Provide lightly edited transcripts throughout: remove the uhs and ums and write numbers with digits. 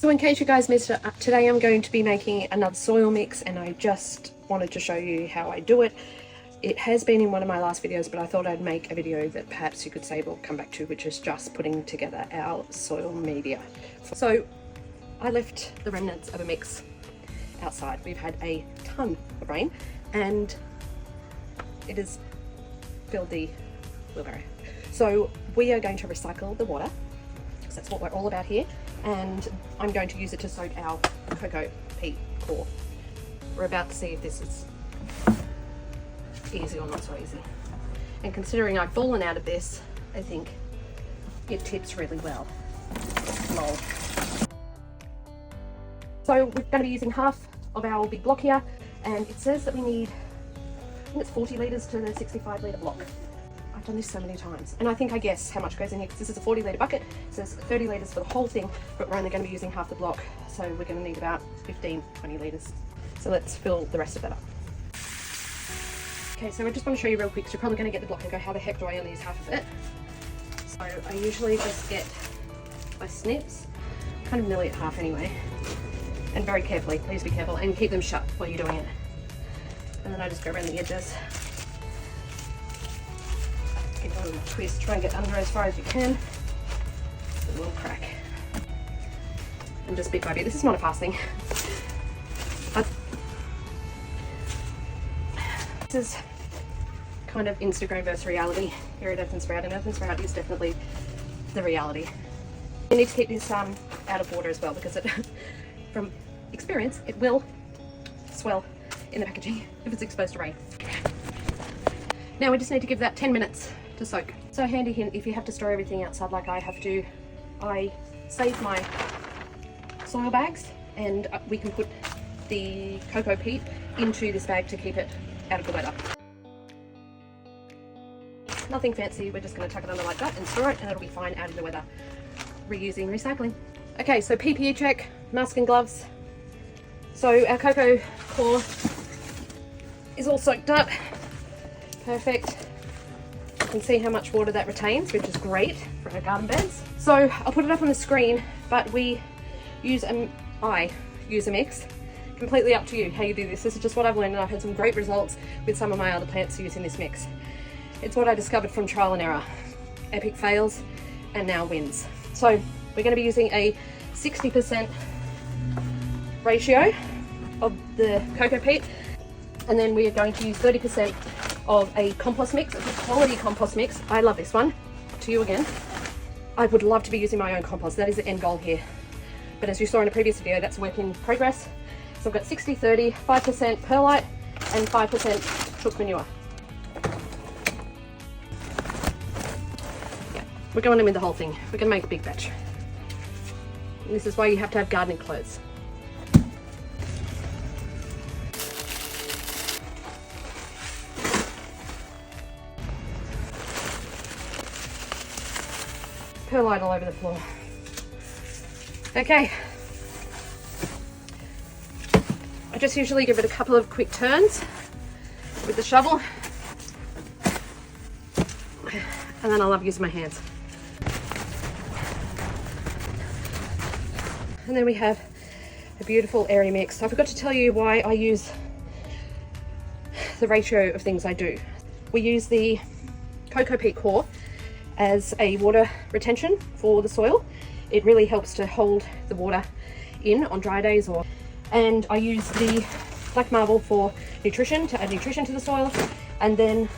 So in case you guys missed it, today I'm going to be making another soil mix, and I just wanted to show you how I do it. It has been in one of my last videos, but I thought I'd make a video that perhaps you could save or come back to, which is just putting together our soil media. So I left the remnants of a mix outside. We've had a ton of rain and it has filled the wheelbarrow. So we are going to recycle the water, because that's what we're all about here, and I'm going to use it to soak our cocoa peat core. We're about to see if this is easy or not so easy. And considering I've fallen out of this, I think it tips really well. Lol. So we're going to be using half of our big block here, and it says that we need, I think it's 40 litres to the 65 litre block. I've done this so many times, and I think I guess how much goes in here, because this is a 40 litre bucket. It says 30 litres for the whole thing, but we're only going to be using half the block, so we're going to need about 15-20 litres. So let's fill the rest of that up. Okay, so I just want to show you real quick, because you're probably going to get the block and go, how the heck do I only use half of it? So I usually just get my snips, kind of nearly at half anyway, and very carefully, please be careful, and keep them shut while you're doing it. And then I just go around the edges, give it a little twist, try and get under as far as you can, a little crack, and just bit by bit. This is not a fast thing. This is kind of Instagram versus reality here at Earth & Sprout, and Earth & Sprout is definitely the reality. You need to keep this out of water as well, because it, from experience, it will swell in the packaging if it's exposed to rain. Now we just need to give that 10 minutes to soak. So handy hint, if you have to store everything outside like I have to, I save my soil bags, and we can put the cocoa peat into this bag to keep it out of the weather. Nothing fancy, we're just going to tuck it under like that and store it, and it'll be fine out of the weather. Reusing, recycling. Okay, so PPE check, mask and gloves. So our cocoa core is all soaked up. Perfect. You can see how much water that retains, which is great for our garden beds. So I'll put it up on the screen, but I use a mix. Completely up to you how you do this. This is just what I've learned, and I've had some great results with some of my other plants using this mix. It's what I discovered from trial and error. Epic fails and now wins. So we're going to be using a 60% ratio of the cocoa peat, and then we are going to use 30% of a compost mix. It's a quality compost mix. I love this one. To you again. I would love to be using my own compost. That is the end goal here. But as you saw in a previous video, that's a work in progress. So I've got 60-30, 5% perlite and 5% chook manure. Yeah, we're going in with the whole thing. We're going to make a big batch. And this is why you have to have gardening clothes. Perlite all over the floor. Okay. I just usually give it a couple of quick turns with the shovel, and then I love using my hands. And then we have a beautiful airy mix. I forgot to tell you why I use the ratio of things I do. We use the cocoa peat core as a water retention for the soil. It really helps to hold the water in on dry days, and I use the black marble for nutrition, to add nutrition to the soil, and then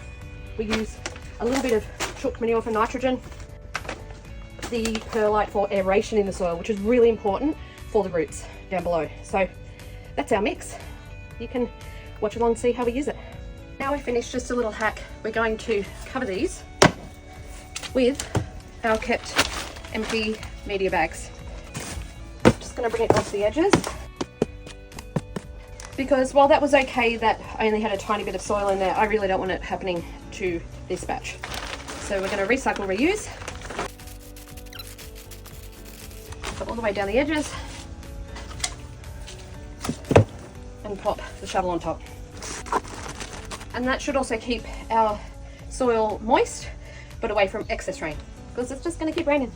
we use a little bit of chook manure for nitrogen, the perlite for aeration in the soil, which is really important for the roots down below. So that's our mix. You can watch along and see how we use it. Now we're finished, just a little hack. We're going to cover these with our kept empty media bags. Just going to bring it onto the edges, because while that was okay that I only had a tiny bit of soil in there, I really don't want it happening to this batch. So we're going to recycle, reuse. Go all the way down the edges and pop the shovel on top. And that should also keep our soil moist, but away from excess rain, because it's just going to keep raining.